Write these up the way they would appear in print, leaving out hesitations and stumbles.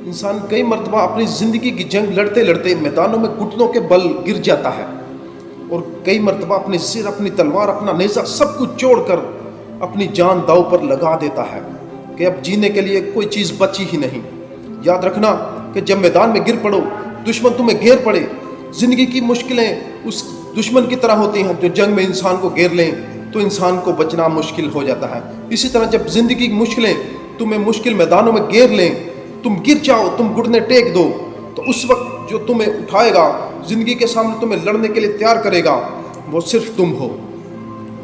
इंसान कई मरतबा अपनी ज़िंदगी की जंग लड़ते लड़ते मैदानों में घुटनों के बल गिर जाता है और कई मरतबा अपने सिर, अपनी तलवार, अपना नेज़ा सब कुछ छोड़कर अपनी जान दांव पर लगा देता है कि अब जीने के लिए कोई चीज़ बची ही नहीं। याद रखना कि जब मैदान में गिर पड़ो, दुश्मन तुम्हें घेर पड़े, ज़िंदगी की मुश्किलें उस दुश्मन की तरह होती हैं जो जंग में इंसान को घेर लें तो इंसान को बचना मुश्किल हो जाता है। इसी तरह जब ज़िंदगी की मुश्किलें तुम्हें मुश्किल मैदानों में घेर लें, तुम गिर जाओ, तुम घुटने टेक दो, तो उस वक्त जो तुम्हें उठाएगा, ज़िंदगी के सामने तुम्हें लड़ने के लिए तैयार करेगा, वो सिर्फ तुम हो।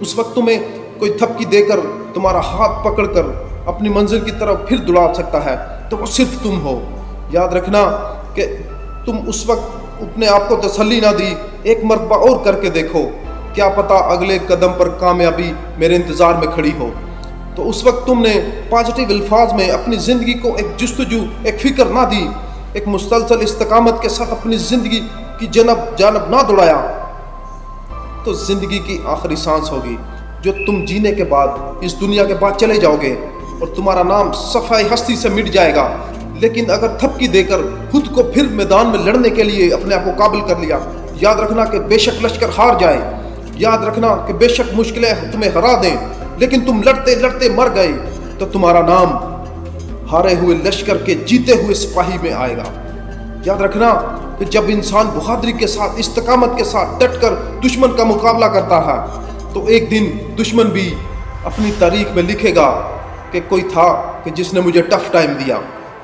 उस वक्त तुम्हें कोई थपकी देकर, तुम्हारा हाथ पकड़कर अपनी मंजिल की तरफ फिर दौड़ा सकता है, तो वो सिर्फ तुम हो। याद रखना कि तुम उस वक्त अपने आप को तसल्ली ना दी, एक मरतबा और करके देखो, क्या पता अगले कदम पर कामयाबी मेरे इंतज़ार में खड़ी हो। तो उस वक्त तुमने पॉजिटिव अल्फाज में अपनी ज़िंदगी को एक जुस्तजू, एक फ़िक्र ना दी, एक मुसलसल इस्तकामत के साथ अपनी ज़िंदगी की जानब ना दौड़ाया, तो ज़िंदगी की आखिरी सांस होगी जो तुम जीने के बाद, इस दुनिया के बाद चले जाओगे और तुम्हारा नाम सफ़ाई हस्ती से मिट जाएगा। लेकिन अगर थपकी देकर खुद को फिर मैदान में लड़ने के लिए अपने आप को काबिल कर लिया, याद रखना कि बेशक लश्कर हार जाए, याद रखना कि बेशक मुश्किलें तुम्हें हरा दें, लेकिन तुम लड़ते लड़ते मर गए, तो तुम्हारा नाम हारे हुए लश्कर के जीते हुए सिपाही में आएगा। याद रखना कि जब इंसान बहादुरी के साथ, इस्तकामत के साथ डटकर दुश्मन का मुकाबला करता है, तो एक दिन दुश्मन भी अपनी तारीख में लिखेगा कि कोई था कि जिसने मुझे टफ टाइम दिया।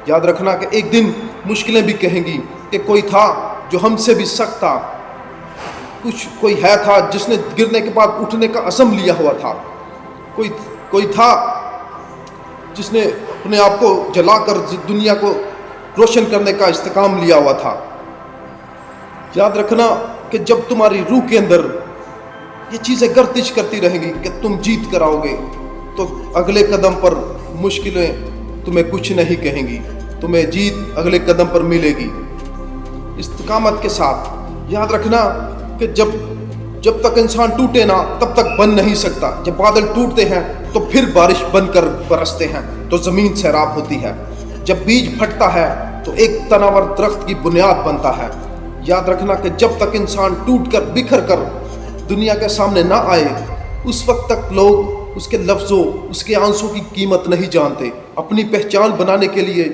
याद रखना कि एक दिन मुश्किलें भी कहेंगी कि कोई था जो हमसे भी सख्त था, कोई है था जिसने गिरने के बाद उठने का अज़म लिया हुआ था, कोई था जिसने अपने आप को जलाकर दुनिया को रोशन करने का इस्तेकाम लिया हुआ था। याद रखना कि जब तुम्हारी रूह के अंदर ये चीज़ें गर्दिश करती रहेंगी कि तुम जीत कर आओगे, तो अगले कदम पर मुश्किलें तुम्हें कुछ नहीं कहेंगी, तुम्हें जीत अगले कदम पर मिलेगी इस्तिकामत के साथ। याद रखना कि जब तक इंसान टूटे ना, तब तक बन नहीं सकता। जब बादल टूटते हैं तो फिर बारिश बनकर बरसते हैं, तो ज़मीन सैराब होती है। जब बीज फटता है तो एक तनावर दरख्त की बुनियाद बनता है। याद रखना कि जब तक इंसान टूट कर बिखर कर दुनिया के सामने ना आए, उस वक्त तक लोग उसके लफ्ज़ों, उसके आंसू की कीमत नहीं जानते। अपनी पहचान बनाने के लिए,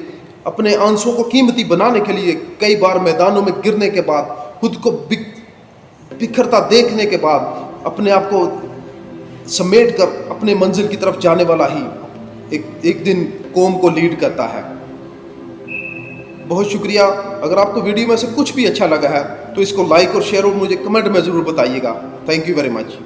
अपने आंसू को कीमती बनाने के लिए कई बार मैदानों में गिरने के बाद, खुद को बिखरता देखने के बाद, अपने आप को समेट कर अपने मंजिल की तरफ जाने वाला ही एक दिन कौम को लीड करता है। बहुत शुक्रिया। अगर आपको वीडियो में से कुछ भी अच्छा लगा है तो इसको लाइक और शेयर और मुझे कमेंट में ज़रूर बताइएगा। Thank you very much.